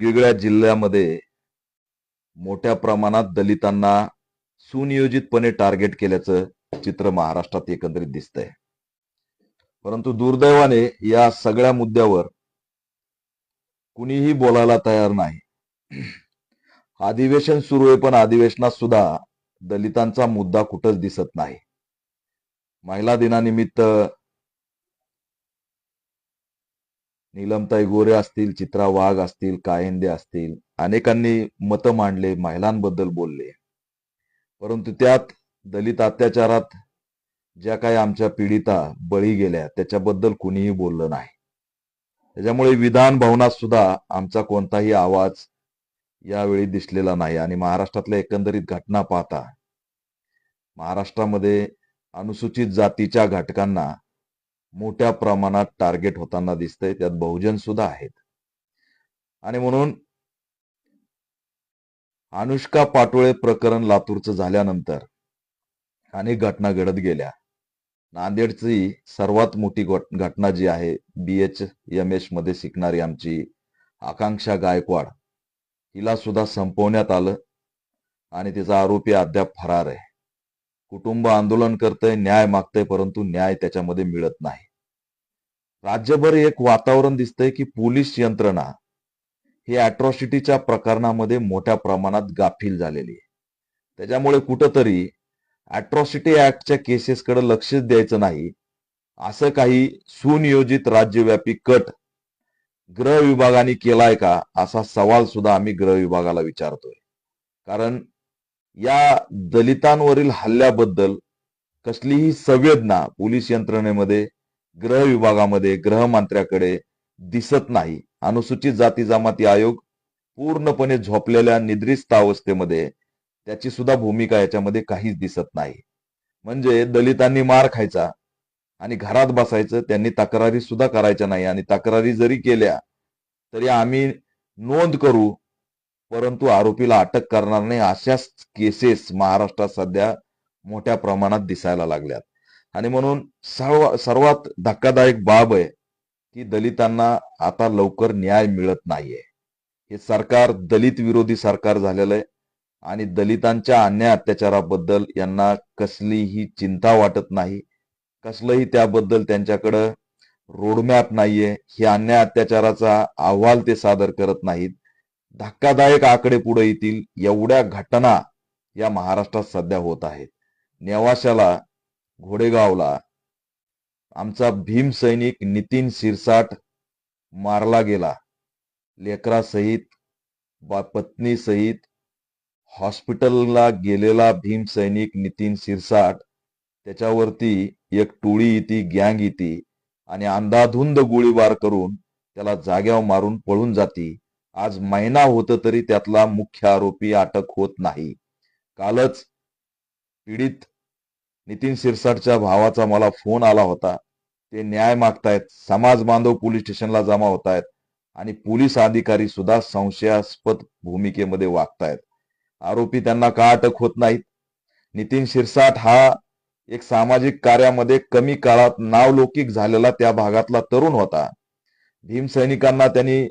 वेगवेगळ्या जिल्ह्यामध्ये मोठ्या प्रमाणात दलितांना सुनियोजितपणे टार्गेट केल्याचं चित्र महाराष्ट्रात एकंदरीत दिसतंय. परंतु दुर्दैवाने या सगळ्या मुद्द्यावर कुणीही बोलायला तयार नाही. अधिवेशन सुरू आहे, पण अधिवेशनात सुद्धा दलितांचा मुद्दा कुठंच दिसत नाही. महिला दिनानिमित्त नीलमताई गोरे असतील, चित्रा वाघ असतील, कायंदे असतील, अनेकांनी मतं मांडले, महिलांबद्दल बोलले. परंतु त्यात दलित अत्याचारात ज्या काही आमच्या पीडिता बळी गेल्या त्याच्याबद्दल कुणीही बोललं नाही. त्याच्यामुळे विधान भवनात सुद्धा आमचा कोणताही आवाज यावेळी दिसलेला नाही. आणि महाराष्ट्रातल्या एकंदरीत घटना पाहता महाराष्ट्रामध्ये अनुसूचित जातीच्या घटकांना मोठ्या प्रमाणात टार्गेट होताना दिसतंय. त्यात बहुजन सुद्धा आहेत. आणि म्हणून अनुष्का पाटोळे प्रकरण लातूरचं झाल्यानंतर अनेक घटना घडत गेल्या. नांदेडची सर्वात मोठी घटना जी आहे, BHMS मध्ये शिकणारी आमची आकांक्षा गायकवाड, हिला सुद्धा संपवण्यात आलं आणि तिचा आरोपी अद्याप फरार आहे. कुटुंब आंदोलन करतंय, न्याय मागतंय, परंतु न्याय त्याच्यामध्ये मिळत नाही. राज्यभर एक वातावरण दिसतंय की पोलीस यंत्रणा ही अॅट्रॉसिटीच्या प्रकरणामध्ये मोठ्या प्रमाणात गाफील झालेली आहे. त्याच्यामुळे कुठंतरी अॅट्रॉसिटी ऍक्टच्या केसेसकडे लक्षच द्यायचं नाही, असं काही सुनियोजित राज्यव्यापी कट गृह विभागाने केलाय का, असा सवाल सुद्धा आम्ही गृह विभागाला विचारतोय. कारण या दलितांवरील हल्ल्याबद्दल कसलीही संवेदना पोलीस यंत्रणेमध्ये, गृह विभागामध्ये, गृहमंत्र्याकडे दिसत नाही. अनुसूचित जाती जमाती आयोग पूर्णपणे झोपलेल्या निद्रिस्त अवस्थेमध्ये, त्याची सुद्धा भूमिका याच्यामध्ये काहीच दिसत नाही. म्हणजे दलितांनी मार खायचा आणि घरात बसायचं, त्यांनी तक्रारी सुद्धा करायच्या नाही. आणि तक्रारी जरी केल्या तरी आम्ही नोंद करू, परंतु आरोपीला अटक करणार नाही. अशाच केसेस महाराष्ट्रात सध्या मोठ्या प्रमाणात दिसायला लागल्यात. आणि म्हणून सर्वात धक्कादायक बाब आहे की दलितांना आता लवकर न्याय मिळत नाहीये. हे सरकार दलित विरोधी सरकार झालेलं आहे आणि दलितांच्या अन्याय अत्याचाराबद्दल यांना कसलीही चिंता वाटत नाही, कसलंही त्याबद्दल त्यांच्याकडं रोडमॅप नाहीये. हे अन्याय अत्याचाराचा अहवाल ते सादर करत नाहीत. धक्कादायक आकडे पुढे येतील एवढ्या घटना या महाराष्ट्रात सध्या होत आहेत. नेवाशाला, घोडेगावला आमचा भीम सैनिक नितीन शिरसाट मारला गेला. लेकरासहित, पत्नीसहित हॉस्पिटलला गेलेला भीम सैनिक नितीन शिरसाट, त्याच्यावरती एक टोळी येते, गँग येते आणि अंधाधुंद गोळीबार करून त्याला जाग्यावर मारून पळून जाती. आज महिना होत तरी त्यातला मुख्य आरोपी अटक होत नाही. कालच पीडित नितीन शिरसाटच्या भावाचा मला फोन आला होता. ते न्याय मागतायत, समाज बांधव पोलीस स्टेशनला जमा होत आहेत आणि पोलीस अधिकारी सुद्धा संशयास्पद भूमिकेमध्ये वागतायत. आरोपी त्यांना का अटक होत नाहीत? नितीन शिरसाट हा एक सामाजिक कार्यामध्ये कमी काळात नावलौकिक झालेला त्या भागातला तरुण होता. भीम सैनिकांना त्यांनी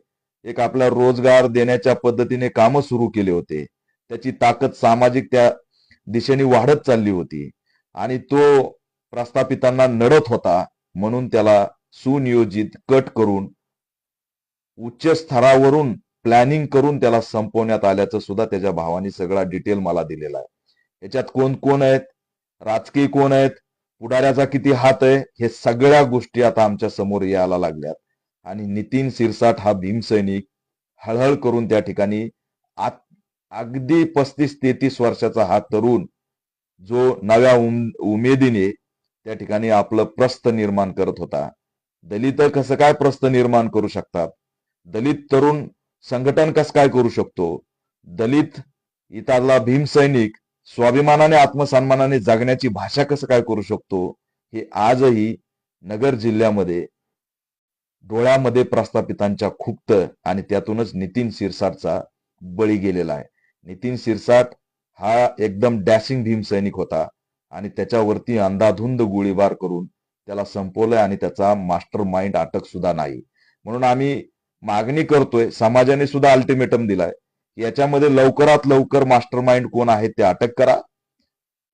एक आपला रोजगार देण्याच्या पद्धतीने कामं सुरू केले होते. त्याची ताकद सामाजिक त्या दिशेने वाढत चालली होती आणि तो प्रस्थापितांना नडत होता. म्हणून त्याला सुनियोजित कट करून उच्च स्तरावरून प्लॅनिंग करून त्याला संपवण्यात आल्याचं सुद्धा त्याच्या भावाने सगळा डिटेल मला दिलेला आहे. याच्यात कोण कोण आहेत, राजकीय कोण आहेत, पुढाऱ्याचा किती हात आहे, हे सगळ्या गोष्टी आता आमच्या समोर यायला लागल्यात. आणि नितीन शिरसाट हा भीमसैनिक हळहळ करून त्या ठिकाणी अगदी 35-33 वर्षाचा हा तरुण जो नव्या उमेदीने त्या ठिकाणी आपलं प्रस्थ निर्माण करत होता. दलित कसं काय प्रस्थ निर्माण करू शकतात? दलित तरुण संघटन कसं काय करू शकतो? दलित इथला भीमसैनिक स्वाभिमानाने, आत्मसन्मानाने जगण्याची भाषा कसं काय करू शकतो? हे आजही नगर जिल्ह्यामध्ये डोळ्यामध्ये प्रस्थापितांच्या खुपतं आणि त्यातूनच नितीन शिरसाटचा बळी गेलेला आहे. नितीन शिरसाट हा एकदम डॅशिंग भीमसैनिक होता आणि त्याच्यावरती अंधाधुंद गोळीबार करून त्याला संपवलंय आणि त्याचा मास्टर माइंड अटक सुद्धा नाही. म्हणून आम्ही मागणी करतोय, समाजाने सुद्धा अल्टिमेटम दिलाय. याच्यामध्ये लवकरात लवकर मास्टर माइंड कोण आहे ते अटक करा.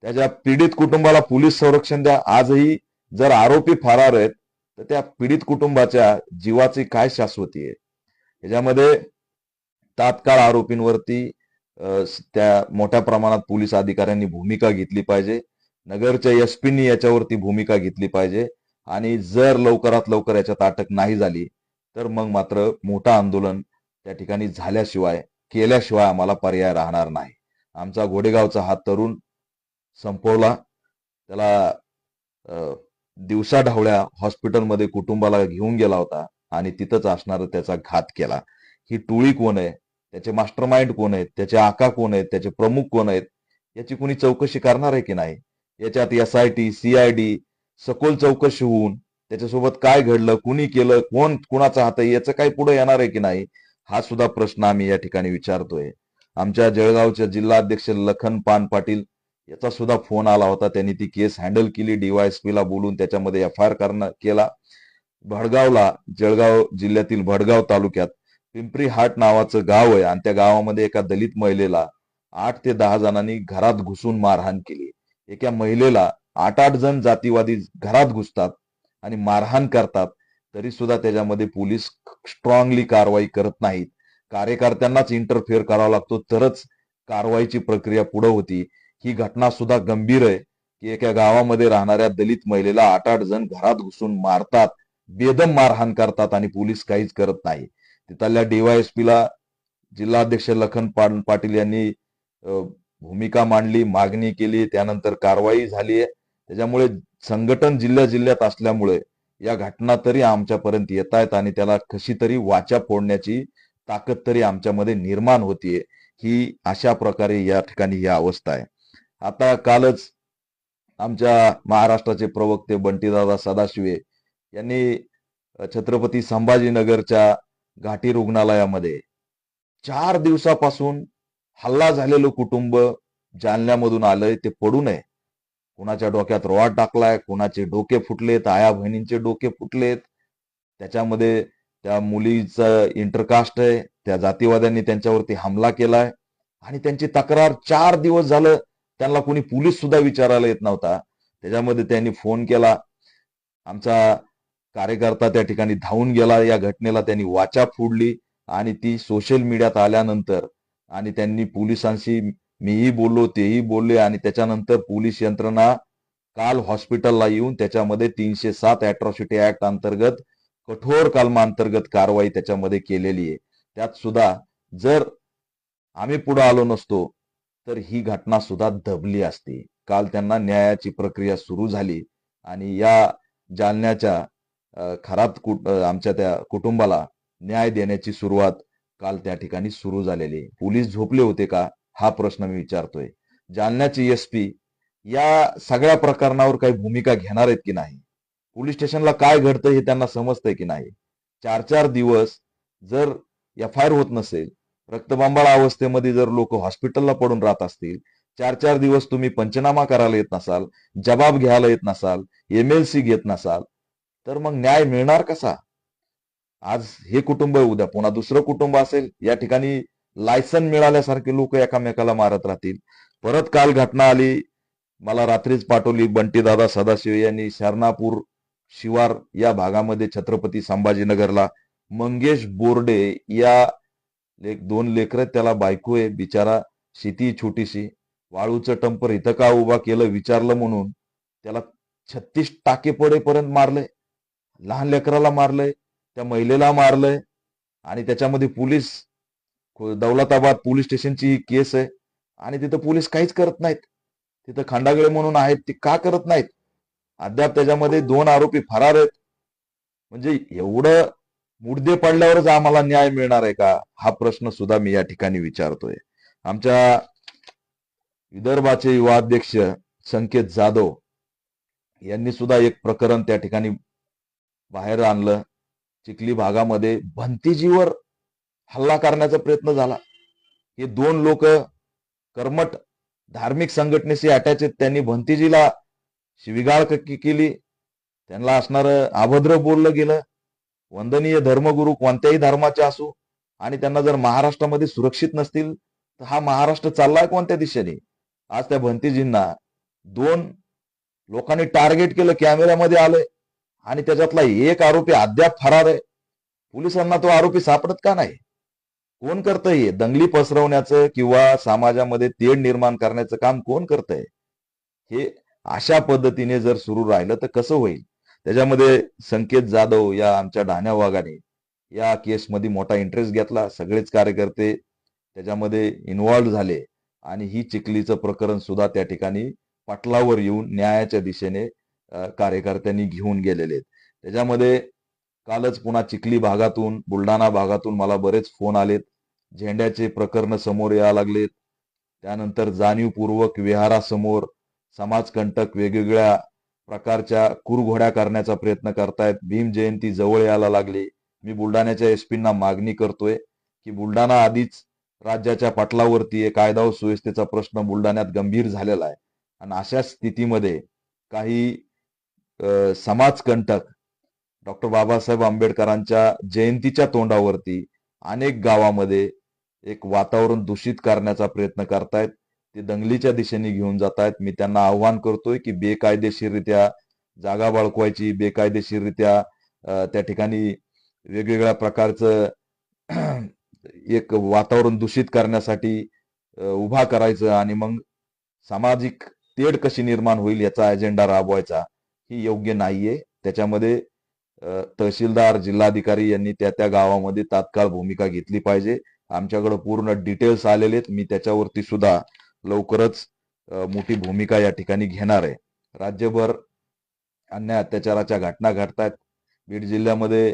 त्याच्या पीडित कुटुंबाला पोलीस संरक्षण द्या. आजही जर आरोपी फरार आहेत तर त्या पीडित कुटुंबाच्या जीवाची काय शाश्वती आहे? याच्यामध्ये तात्काळ आरोपींवरती त्या मोठ्या प्रमाणात पोलीस अधिकाऱ्यांनी भूमिका घेतली पाहिजे. नगरच्या एसपींनी याच्यावरती भूमिका घेतली पाहिजे आणि जर लवकरात लवकर याच्यात अटक नाही झाली तर मग मात्र मोठं आंदोलन त्या ठिकाणी झाल्याशिवाय केल्याशिवाय आम्हाला पर्याय राहणार नाही. आमचा घोडेगावचा हा तरुण संपवला, त्याला दिवसाढवळ्या हॉस्पिटलमध्ये कुटुंबाला घेऊन गेला होता आणि तिथंच असणारा त्याचा घात केला. ही टोळी कोण आहे, त्याचे मास्टर माइंड कोण आहेत, त्याचे आका कोण आहेत, त्याचे प्रमुख कोण आहेत, याची कुणी चौकशी करणार आहे की नाही? याच्यात एसआयटी, सीआयडी सखोल चौकशी होऊन त्याच्यासोबत काय घडलं, कुणी केलं, कोण कुणाचा हात आहे, याचं काही पुढे येणार आहे की नाही, हा सुद्धा प्रश्न आम्ही या ठिकाणी विचारतोय. आमच्या जळगावचे जिल्हाध्यक्ष लखन पान पाटील याचा सुद्धा फोन आला होता. त्यांनी ती केस हँडल केली, डीवायएसपीला बोलून त्याच्यामध्ये एफ आय आर केला. भडगावला, जळगाव जिल्ह्यातील भडगाव तालुक्यात पिंपरी हाट नावाचं गाव आहे आणि त्या गावामध्ये एका दलित महिलेला 8 ते 10 जणांनी घरात घुसून मारहाण केली. एका महिलेला 8-8 जण जातीवादी घरात घुसतात आणि मारहाण करतात, तरी सुद्धा त्याच्यामध्ये पोलीस स्ट्रॉंगली कारवाई करत नाहीत. कार्यकर्त्यांनाच इंटरफेअर करावा लागतो तरच कारवाईची प्रक्रिया पुढे होती. ही घटना सुद्धा गंभीर आहे की एका गावामध्ये राहणाऱ्या दलित महिलेला 8-8 जण घरात घुसून मारतात, बेदम मारहाण करतात आणि पोलीस काहीच करत नाही. तिथल्या डीवायएसपीला जिल्हाध्यक्ष लखन पाटील यांनी भूमिका मांडली, मागणी केली, त्यानंतर कारवाई झाली आहे. त्याच्यामुळे संघटन जिल्ह्यात असल्यामुळे या घटना तरी आमच्यापर्यंत येत आहेत आणि त्याला कशी तरी वाचा फोडण्याची ताकद तरी आमच्यामध्ये निर्माण होतीये. ही अशा प्रकारे या ठिकाणी ही अवस्था आहे. आता कालच आमच्या महाराष्ट्राचे प्रवक्ते बंटीदादा सदाशिवे यांनी छत्रपती संभाजीनगरच्या घाटी रुग्णालयामध्ये 4 दिवसापासून हल्ला झालेलं कुटुंब जालन्यामधून आलंय ते पडू नये. कुणाच्या डोक्यात रॉड टाकलाय, कुणाचे डोके फुटलेत, आया बहिणींचे डोके फुटलेत. त्याच्यामध्ये त्या मुलीचं इंटरकास्ट आहे, त्या जातीवाद्यांनी त्यांच्यावरती हमला केलाय आणि त्यांची तक्रार 4 दिवस झालं त्यांना कोणी पोलीस सुद्धा विचारायला येत नव्हता. त्याच्यामध्ये त्यांनी फोन केला. आमचा कार्यकर्ता त्या ठिकाणी धावून गेला. या घटनेला त्यांनी वाचा फोडली आणि ती सोशल मीडियात आल्यानंतर आणि त्यांनी पोलिसांशी मीही बोललो, तेही बोलले आणि त्याच्यानंतर पोलीस यंत्रणा काल हॉस्पिटलला येऊन त्याच्यामध्ये 307 अॅट्रॉसिटी ऍक्ट अंतर्गत कठोर कलमांतर्गत कारवाई त्याच्यामध्ये केलेली आहे. त्यात सुद्धा जर आम्ही पुढे आलो नसतो तर ही घटना सुद्धा दबली असती. काल त्यांना न्यायाची प्रक्रिया सुरू झाली आणि या जालन्याच्या आमच्या त्या कुटुंबाला न्याय देण्याची सुरुवात काल त्या ठिकाणी सुरू झालेली. पोलीस झोपले होते का हा प्रश्न मी विचारतोय. जालन्याचे एसपी या सगळ्या प्रकरणावर काही भूमिका घेणार आहेत की नाही? पोलीस स्टेशनला काय घडतं हे त्यांना समजतंय की नाही? 4-4 दिवस जर एफ आय आर होत नसेल, रक्तबंबाळ अवस्थेमध्ये जर लोक हॉस्पिटलला पडून राहत असतील, 4-4 दिवस तुम्ही पंचनामा करायला येत नसाल, जबाब घ्यायला येत नसाल, MLC घेत नसाल, तर मग न्याय मिळणार कसा? आज हे कुटुंब उद्या पुन्हा दुसरं कुटुंब असेल. या ठिकाणी लायसन मिळाल्यासारखे लोक एकामेकाला मारत राहतील. परत काल घटना आली, मला रात्रीच पाठवली बंटीदादा सदाशिव यांनी. शरणापूर शिवार या भागामध्ये छत्रपती संभाजीनगरला मंगेश बोर्डे या 2 लेकर त्याला बायको आहे, बिचारा शेती छोटीशी, वाळूचं टंपर इथं का उभा केलं विचारलं म्हणून त्याला 36 टाके पडेपर्यंत मारलंय. लहान लेकराला मारलंय, त्या महिलेला मारलंय आणि त्याच्यामध्ये पोलीस दौलताबाद पोलीस स्टेशनची ही केस आहे आणि तिथं पोलीस काहीच करत नाहीत. तिथं खंडागळे म्हणून आहेत, ते का करत नाहीत? अद्याप त्याच्यामध्ये 2 आरोपी फरार आहेत. म्हणजे एवढं मुद्दे पडल्यावरच आम्हाला न्याय मिळणार आहे का हा प्रश्न सुद्धा मी या ठिकाणी विचारतोय. आमच्या विदर्भाचे युवा अध्यक्ष संकेत जाधव यांनी सुद्धा एक प्रकरण त्या ठिकाणी बाहेर आणलं. चिखली भागामध्ये भंतीजीवर हल्ला करण्याचा प्रयत्न झाला. हे 2 लोक कर्मठ धार्मिक संघटनेशी अटॅच आहेत. त्यांनी भंतीजीला शिवीगाळ केली, त्यांना असणार अभद्र बोललं गेलं वंदनीय धर्मगुरू कोणत्याही धर्माचे असो आणि त्यांना जर महाराष्ट्रामध्ये सुरक्षित नसतील तर हा महाराष्ट्र चाललाय कोणत्या दिशेने? आज त्या भंतीजींना 2 लोकांनी टार्गेट केलं, कॅमेऱ्यामध्ये आलंय आणि त्याच्यातला एक आरोपी अद्याप फरार आहे. पोलिसांना तो आरोपी सापडत का नाही? कोण करतंय हे? दंगली पसरवण्याचं किंवा समाजामध्ये तेढ निर्माण करण्याचं काम कोण करतंय? हे अशा पद्धतीने जर सुरू राहिलं तर कसं होईल? त्याच्यामध्ये संकेत जाधव या आमच्या ढाण्या वाघाने या केसमध्ये मोठा इंटरेस्ट घेतला. सगळेच कार्यकर्ते त्याच्यामध्ये इन्व्हॉल्व झाले आणि ही चिखलीचं प्रकरण सुद्धा त्या ठिकाणी पटलावर येऊन न्यायाच्या दिशेने कार्यकर्त्यांनी घेऊन गेलेले आहेत. त्याच्यामध्ये कालच पुन्हा चिखली भागातून, बुलढाणा भागातून मला बरेच फोन आलेत. झेंड्याचे प्रकरण समोर यायला लागलेत. त्यानंतर जाणीवपूर्वक विहारासमोर समाजकंटक वेगवेगळ्या प्रकारच्या कुरघोड्या करण्याचा प्रयत्न करतायत. भीम जयंती जवळ यायला लागली. मी बुलढाण्याच्या एसपींना मागणी करतोय की बुलढाणा आधीच राज्याच्या पटलावरती आहे. कायदा व सुव्यवस्थेचा प्रश्न बुलढाण्यात गंभीर झालेला आहे आणि अशा स्थितीमध्ये काही समाजकंटक डॉक्टर बाबासाहेब आंबेडकरांच्या जयंतीच्या तोंडावरती अनेक गावामध्ये एक वातावरण दूषित करण्याचा प्रयत्न करतायत. ते दंगलीच्या दिशेने घेऊन जात आहेत. मी त्यांना आव्हान करतोय की बेकायदेशीररित्या जागा बळकवायची, बेकायदेशीररित्या त्या ठिकाणी वेगवेगळ्या प्रकारचं एक वातावरण दूषित करण्यासाठी उभा करायचं आणि मग सामाजिक तेढ कशी निर्माण होईल याचा अजेंडा राबवायचा ही योग्य नाहीये. त्याच्यामध्ये तहसीलदार, जिल्हाधिकारी यांनी त्या त्या गावामध्ये तात्काळ भूमिका घेतली पाहिजे. आमच्याकडे पूर्ण डिटेल्स आलेले आहेत. मी त्याच्यावरती सुद्धा लवकरच मोठी भूमिका या ठिकाणी घेणार आहे. राज्यभर अन्याय अत्याचाराच्या घटना घडतायत. बीड जिल्ह्यामध्ये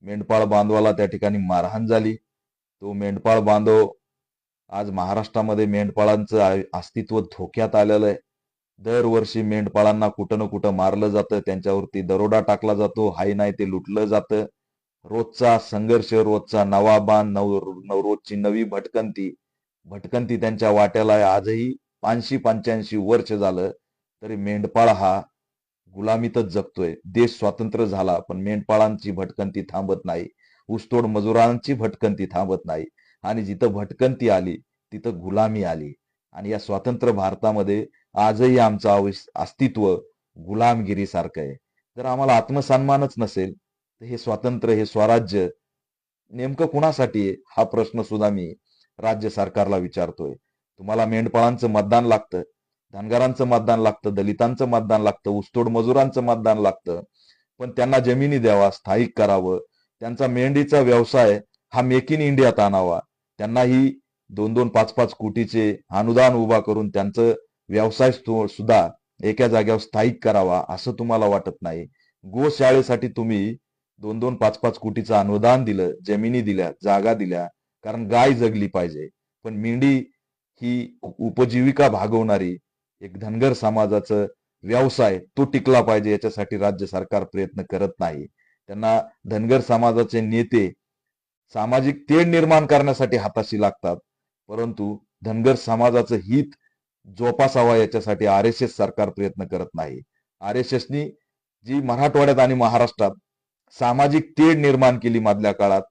मेंढपाळ बांधवाला त्या ठिकाणी मारहाण झाली. तो मेंढपाळ बांधव आज महाराष्ट्रामध्ये मेंढपाळांचं अस्तित्व धोक्यात आलेलं आहे. दरवर्षी मेंढपाळांना कुठं ना कुठं मारलं जातं, त्यांच्यावरती दरोडा टाकला जातो, हाय नाही ते लुटलं जातं. रोजचा संघर्ष, रोजचा नवा बाण, रोजची नवी भटकंती त्यांच्या वाट्याला आहे. आजही 80-85 वर्ष झालं तरी मेंढपाळ हा गुलामीतच जगतोय. देश स्वतंत्र झाला पण मेंढपाळांची भटकंती थांबत नाही. ऊसतोड मजुरांची भटकंती थांबत नाही आणि जिथं भटकंती आली तिथं गुलामी आली आणि या स्वतंत्र भारतामध्ये आजही आमचं अस्तित्व गुलामगिरीसारखं आहे. जर आम्हाला आत्मसन्मानच नसेल तर हे स्वातंत्र्य, हे स्वराज्य नेमकं कुणासाठी आहे हा प्रश्न सुद्धा मी राज्य सरकारला विचारतोय. तुम्हाला मेंढपाळांचं मतदान लागतं, धनगरांचं मतदान लागतं, दलितांचं मतदान लागतं, ऊसतोड मजुरांचं मतदान लागतं, पण त्यांना जमिनी द्यावा, स्थायिक करावं. त्यांचा मेंढीचा व्यवसाय हा मेक इन इंडियात आणावा. त्यांनाही 2-2, 5-5 कोटीचे अनुदान उभा करून त्यांचं व्यवसाय सुद्धा एका जागेवर स्थायिक करावा असं तुम्हाला वाटत नाही. गोशाळेसाठी तुम्ही 2-2, 5-5 कोटीचं अनुदान दिलं, जमिनी दिल्या, जागा दिल्या, कारण गाय जगली पाहिजे. पण मेंढी ही उपजीविका भागवणारी एक धनगर समाजाचं व्यवसाय तो टिकला पाहिजे याच्यासाठी राज्य सरकार प्रयत्न करत नाही. त्यांना धनगर समाजाचे नेते सामाजिक तेढ निर्माण करण्यासाठी हाताशी लागतात, परंतु धनगर समाजाचं हित जोपासावा याच्यासाठी RSS सरकार प्रयत्न करत नाही. RSSनी जी मराठवाड्यात आणि महाराष्ट्रात सामाजिक तेढ निर्माण केली मधल्या काळात,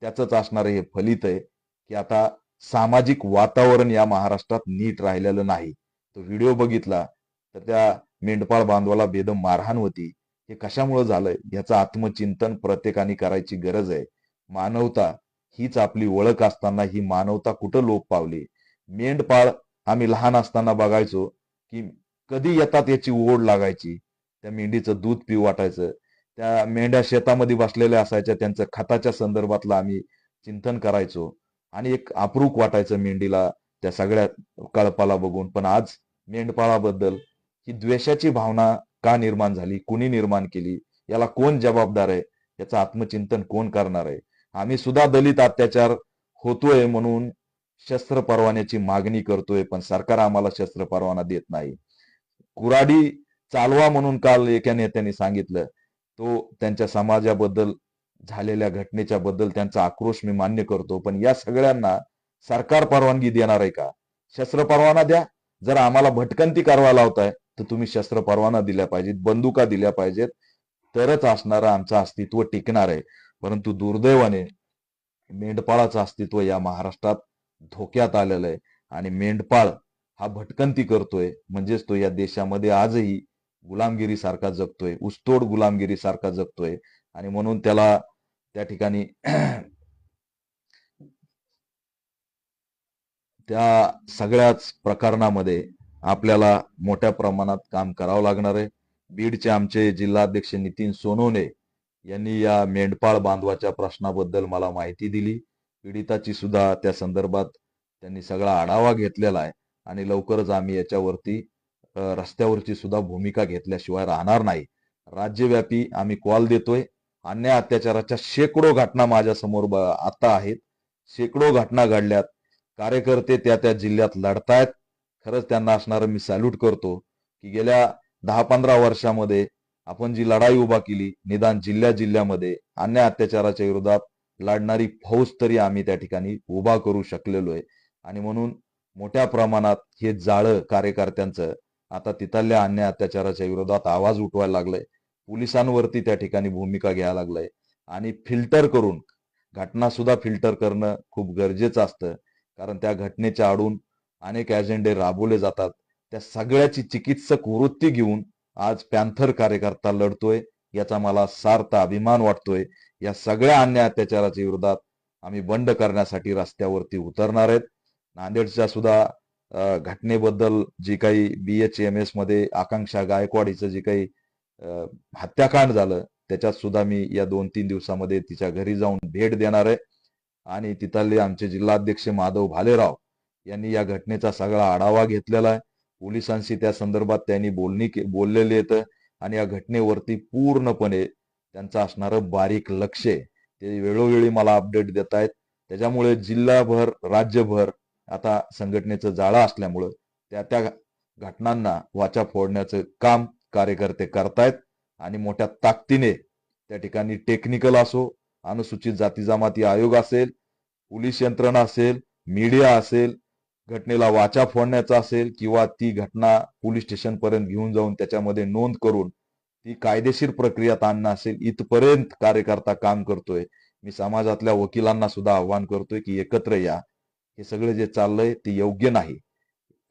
त्याचंच असणारं हे फलित आहे की आता सामाजिक वातावरण या महाराष्ट्रात नीट राहिलेलं नाही. तो व्हिडिओ बघितला तर त्या मेंढपाळ बांधवाला बेदम मारहाण होती. हे कशामुळे झालंय याचं आत्मचिंतन प्रत्येकाने करायची गरज आहे. मानवता हीच आपली ओळख असताना ही मानवता कुठं लोप पावली? मेंढपाळ आम्ही लहान असताना बघायचो की कधी येतात याची ओढ लागायची. त्या मेंढीचं दूध पिऊ वाटायचं. त्या मेंढ्या शेतामध्ये बसलेल्या असायच्या, त्यांचं खताच्या संदर्भातलं आम्ही चिंतन करायचो आणि एक अप्रूप वाटायचं मेंढीला त्या सगळ्या कळपाला बघून. पण आज मेंढपाळाबद्दल ही द्वेषाची भावना का निर्माण झाली, कुणी निर्माण केली, याला कोण जबाबदार आहे, याचं आत्मचिंतन कोण करणार आहे? आम्ही सुद्धा दलित अत्याचार होतोय म्हणून शस्त्र परवान्याची मागणी करतोय, पण सरकार आम्हाला शस्त्र परवाना देत नाही. कुऱ्हाडी चालवा म्हणून काल एका नेत्याने सांगितलं. तो त्यांच्या समाजाबद्दल झालेल्या घटनेच्या बद्दल त्यांचा आक्रोश मी मान्य करतो, पण या सगळ्यांना सरकार परवानगी देणार आहे का? शस्त्र परवाना द्या. जर आम्हाला भटकंती करायला लावताय तर तुम्ही शस्त्र परवाना दिल्या पाहिजेत, बंदुका दिल्या पाहिजेत, तरच असणारं आमचं अस्तित्व टिकणार आहे. परंतु दुर्दैवाने मेंढपाळाचं अस्तित्व या महाराष्ट्रात धोक्यात आलेलं आहे आणि मेंढपाळ हा भटकंती करतोय, म्हणजेच तो या देशामध्ये आजही गुलामगिरी सारखा जगतोय, ऊसतोड गुलामगिरी सारखा जगतोय. आणि म्हणून त्याला त्या ठिकाणी त्या सगळ्याच प्रकरणामध्ये आपल्याला मोठ्या प्रमाणात काम करावं लागणार आहे. बीडचे आमचे जिल्हाध्यक्ष नितीन सोनवणे यांनी या मेंढपाळ बांधवाच्या प्रश्नाबद्दल मला माहिती दिली. पीडिताची सुद्धा त्या संदर्भात त्यांनी सगळा आढावा घेतलेला आहे आणि लवकरच आम्ही याच्यावरती रस्त्यावरची सुद्धा भूमिका घेतल्याशिवाय राहणार नाही. राज्यव्यापी आम्ही कॉल देतोय. अन्याय अत्याचाराच्या शेकडो घटना माझ्या समोर आता आहेत. शेकडो घटना घडल्यात. कार्यकर्ते त्या त्या जिल्ह्यात लढतायत. खरंच त्यांना असणारं मी सॅल्यूट करतो की गेल्या 10-15 वर्षामध्ये आपण जी लढाई उभा केली, निदान जिल्ह्यामध्ये अन्याय अत्याचाराच्या विरोधात लढणारी फौज तरी आम्ही त्या ठिकाणी उभा करू शकलेलो आहे. आणि म्हणून मोठ्या प्रमाणात हे जाळं कार्यकर्त्यांचं आता तिथल्या अन्याय अत्याचाराच्या विरोधात आवाज उठवायला लागलंय. पोलिसांवरती त्या ठिकाणी भूमिका घ्यायला लागलंय आणि फिल्टर करून घटना सुद्धा फिल्टर करणं खूप गरजेचं असतं. कारण त्या घटनेच्या आडून अनेक अजेंडे राबवले जातात. त्या सगळ्याची चिकित्सक वृत्ती घेऊन आज पॅन्थर कार्यकर्ता लढतोय, याचा मला सार्थ अभिमान वाटतोय. या सगळ्या अन्याय अत्याचाराच्या विरोधात आम्ही बंड करण्यासाठी रस्त्यावरती उतरणार आहेत. नांदेडच्या सुद्धा घटनेबद्दल जी काही BHMS मध्ये आकांक्षा गायकवाड हिचं जे काही हत्याकांड झालं, त्याच्यात सुद्धा मी या 2-3 दिवसामध्ये तिच्या घरी जाऊन भेट देणार आहे. आणि तिथले आमचे जिल्हाध्यक्ष माधव भालेराव यांनी या घटनेचा सगळा आढावा घेतलेला आहे. पोलिसांशी त्या संदर्भात त्यांनी बोललेले आहेत आणि या घटनेवरती पूर्णपणे त्यांचं असणारं बारीक लक्ष आहे. ते वेळोवेळी मला अपडेट देत आहेत. त्याच्यामुळे जिल्हाभर, राज्यभर आता संघटनेचं जाळं असल्यामुळं त्या त्या घटनांना वाचा फोडण्याचं काम कार्यकर्ते करतायत आणि मोठ्या ताकदीने त्या ठिकाणी टेक्निकल असो, अनुसूचित जाती जमाती आयोग असेल, पोलीस यंत्रणा असेल, मीडिया असेल, घटनेला वाचा फोडण्याचा असेल किंवा ती घटना पोलीस स्टेशन पर्यंत घेऊन जाऊन त्याच्यामध्ये नोंद करून ती कायदेशीर प्रक्रियात आणणं असेल, इथपर्यंत कार्यकर्ता काम करतोय. मी समाजातल्या वकिलांना सुद्धा आव्हान करतोय की एकत्र या. हे सगळं जे चाललंय ते योग्य नाही.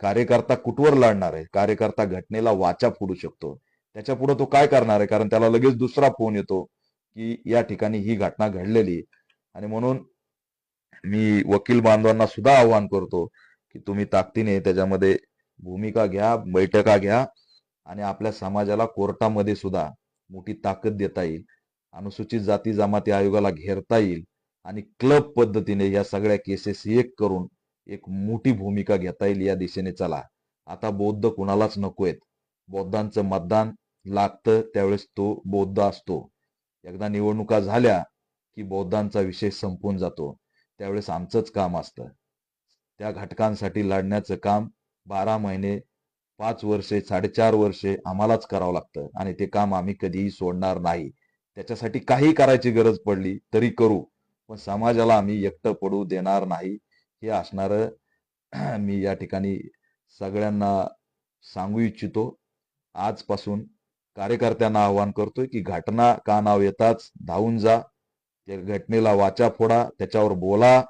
कार्यकर्ता कुठवर लढणार आहे? कार्यकर्ता घटनेला वाचा फोडू शकतो. त्याच्या पुढे तो काय करणार आहे? कारण त्याला लगेच दुसरा फोन येतो की या ठिकाणी ही घटना घडलेली. आणि म्हणून मी वकील बांधवांना सुद्धा आवाहन करतो की तुम्ही ताकदीने त्याच्यामध्ये भूमिका घ्या, बैठका घ्या आणि आपल्या समाजाला कोर्टामध्ये सुद्धा मोठी ताकद देता येईल. अनुसूचित जाती जमाती आयोगाला घेरता येईल आणि क्लब पद्धतीने या सगळ्या केसेस एक करून एक मोठी भूमिका घेता येईल. या दिशेने चला. आता बौद्ध कुणालाच नकोयत. बौद्धांचं मतदान लागतं त्यावेळेस तो बौद्ध असतो. एकदा निवडणुका झाल्या की बौद्धांचा विषय संपून जातो. त्यावेळेस आमचंच काम असतं. त्या घटकांसाठी लढण्याचं काम 12 महिने, 5 वर्षे, 4.5 वर्षे आम्हालाच करावं लागतं आणि ते काम आम्ही कधीही सोडणार नाही. त्याच्यासाठी काही करायची गरज पडली तरी करू, पण समाजाला आम्ही एकटं पडू देणार नाही. हे असणारं मी या ठिकाणी सगळ्यांना सांगू इच्छितो. आजपासून कार्यकर्त्यांना आवाहन करतोय की घटना कानावर येताच धावून जा. त्या घटनेला वाचा फोडा, त्याच्यावर बोला,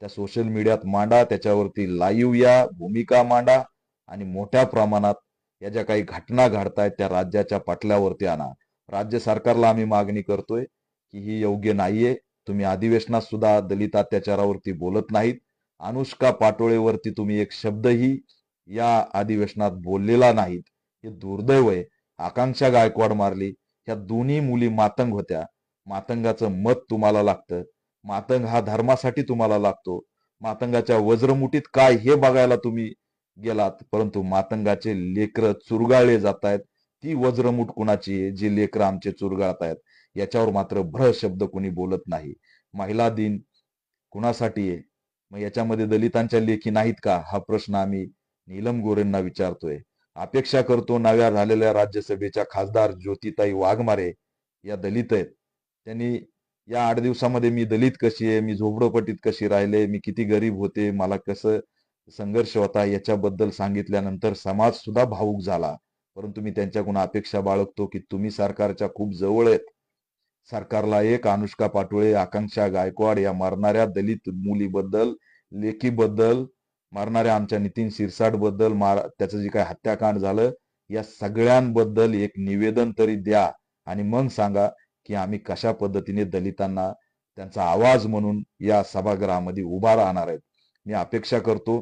त्या सोशल मीडियात मांडा, त्याच्यावरती लाईव्ह या, भूमिका मांडा आणि मोठ्या प्रमाणात या ज्या काही घटना घडतायत त्या राज्याच्या पटलावरती आणा. राज्य सरकारला आम्ही मागणी करतोय की ही योग्य नाहीये. तुम्ही अधिवेशनात सुद्धा दलित अत्याचारावरती बोलत नाहीत. अनुष्का पाटोळेवरती तुम्ही एक शब्दही या अधिवेशनात बोललेला नाहीत. हे दुर्दैव आहे. आकांक्षा गायकवाड मारली. ह्या दोन्ही मुली मातंग होत्या. मातंगाचं मत तुम्हाला लागतं. मातंग हा धर्मासाठी तुम्हाला लागतो. मातंगाच्या वज्रमुठीत काय हे बघायला तुम्ही गेलात, परंतु मातंगाचे लेकर चुरगाळले जात आहेत. ती वज्रमुठ कुणाची आहे जी लेकर आमचे चुरगाळतायत? याच्यावर मात्र भ्र शब्द कोणी बोलत नाही. महिला दिन कुणासाठी आहे? मग याच्यामध्ये दलितांच्या लेखी नाहीत का? हा प्रश्न आम्ही नीलम गोरेंना विचारतोय. अपेक्षा करतो नव्या झालेल्या राज्यसभेच्या खासदार ज्योतिताई वाघमारे या दलित आहेत. त्यांनी या 8 दिवसामध्ये मी दलित कशी आहे, मी झोपडपट्टीत कशी राहिले, मी किती गरीब होते, मला कसं संघर्ष होता याच्याबद्दल सांगितल्यानंतर समाज सुद्धा भावुक झाला. परंतु मी त्यांच्याकडून अपेक्षा बाळगतो की तुम्ही सरकारच्या खूप जवळ आहेत. सरकारला एक अनुष्का पाटोळे, आकांक्षा गायकवाड या मरणाऱ्या दलित मुलीबद्दल, लेकीबद्दल, मरणाऱ्या आमच्या नितीन शिरसाट बद्दल, त्याचं जे काही हत्याकांड झालं या सगळ्यांबद्दल एक निवेदन तरी द्या आणि मग सांगा की आम्ही कशा पद्धतीने दलितांना त्यांचा आवाज म्हणून या सभागृहामध्ये उभा राहणार आहेत. मी अपेक्षा करतो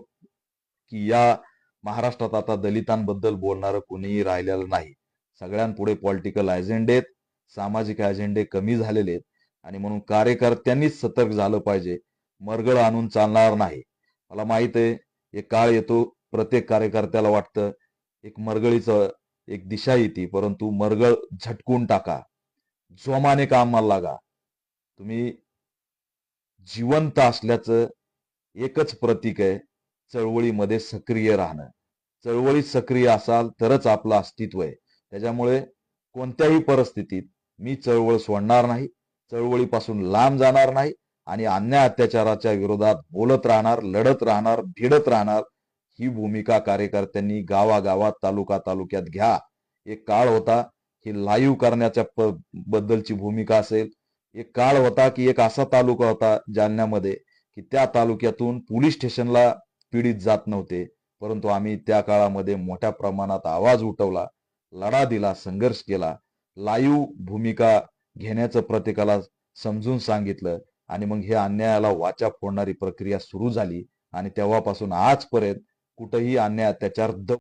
की या महाराष्ट्रात आता दलितांबद्दल बोलणारं कोणीही राहिलेलं नाही. सगळ्यांपुढे पॉलिटिकल अजेंडे आहेत, सामाजिक अजेंडे कमी झालेले आहेत आणि म्हणून कार्यकर्त्यांनीच सतर्क झालं पाहिजे. मरगळ आणून चालणार नाही. मला माहित आहे एक काळ येतो, प्रत्येक कार्यकर्त्याला वाटतं एक मरगळीचं एक दिशा येते, परंतु मरगळ झटकून टाका, जोमाने कामाला लागा. तुम्ही जिवंत असल्याचं एकच प्रतीक आहे चळवळीमध्ये सक्रिय राहणं. चळवळीत सक्रिय असाल तरच आपलं अस्तित्व आहे. त्याच्यामुळे कोणत्याही परिस्थितीत मी चळवळ सोडणार नाही, चळवळीपासून लांब जाणार नाही आणि अन्याय अत्याचाराच्या विरोधात बोलत राहणार, लढत राहणार, भिडत राहणार. ही भूमिका कार्यकर्त्यांनी गावागावात, तालुका तालुक्यात घ्या. एक काळ होता ही लाईव्ह करण्याच्या बद्दलची भूमिका असेल. एक काळ होता की एक असा तालुका होता जालन्यामध्ये की त्या तालुक्यातून पोलीस स्टेशनला पीडित जात नव्हते, परंतु आम्ही त्या काळामध्ये मोठ्या प्रमाणात आवाज उठवला, लढा दिला, संघर्ष केला, लाईव्ह भूमिका घेण्याचं प्रत्येकाला समजून सांगितलं आणि मग हे अन्यायाला वाचा फोडणारी प्रक्रिया सुरू झाली आणि तेव्हापासून आजपर्यंत कुठेही अन्याय अत्याचार